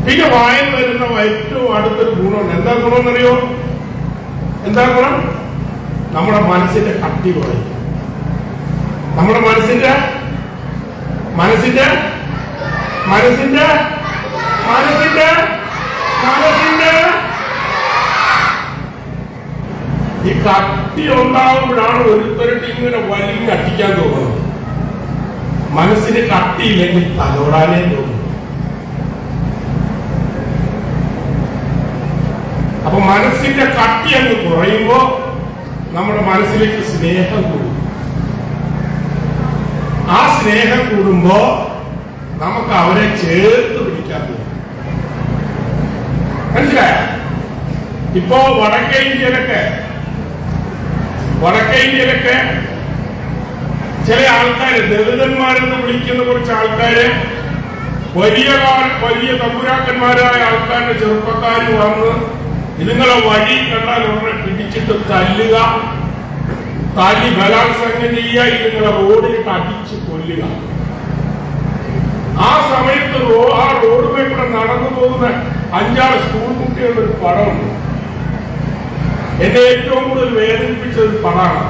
പിന്നെ വായന വരുന്ന ഏറ്റവും അടുത്തൊരു ഗുണമുണ്ട്. എന്താ ഗുണമെന്നറിയോ? എന്താ ഗുണം? നമ്മുടെ മനസ്സിന്റെ കട്ടി കുറയും. നമ്മുടെ മനസ്സിന്റെ മനസ്സിന്റെ മനസ്സിന്റെ മനസ്സിന്റെ മനസ്സിന്റെ ഈ കട്ടി ഉണ്ടാകുമ്പോഴാണ് ഒരുത്തരുടെ ഇങ്ങനെ വലിഞ്ഞടിക്കാൻ തോന്നുന്നത്. മനസ്സിന് കട്ടിയില്ലെങ്കിൽ തലോടാനേ തോന്നും. അപ്പൊ മനസ്സിന്റെ കട്ടി അങ്ങ് കുറയുമ്പോ നമ്മുടെ മനസ്സിലേക്ക് സ്നേഹം കൂടും. ആ സ്നേഹം കൂടുമ്പോ നമുക്ക് അവരെ ചേർത്ത് പിടിക്കാൻ തോന്നും. മനസ്സിലായ? ഇപ്പോ വടക്കേ ഇന്ത്യയിലൊക്കെ ചില ആൾക്കാര് ദളിതന്മാരെന്ന് വിളിക്കുന്ന കുറച്ച് ആൾക്കാര് വലിയ തമ്പുരാക്കന്മാരായ ആൾക്കാരുടെ ചെറുപ്പക്കാർ വന്ന് ഇതുങ്ങളെ വഴി കണ്ടാൽ ഉടനെ പിടിച്ചിട്ട് തല്ലുക, തല്ലി ബലാത്സംഗം ചെയ്യുക, ഇതുങ്ങളെ റോഡിലിട്ട് അടിച്ച് കൊല്ലുക. ആ സമയത്ത് ആ റോഡുമേ കൂടെ നടന്നു പോകുന്ന 5-6 സ്കൂൾ കുട്ടികളുടെ ഒരു പടമുണ്ട്. എന്നെ ഏറ്റവും കൂടുതൽ വേദനിപ്പിച്ച ഒരു പടമാണ്.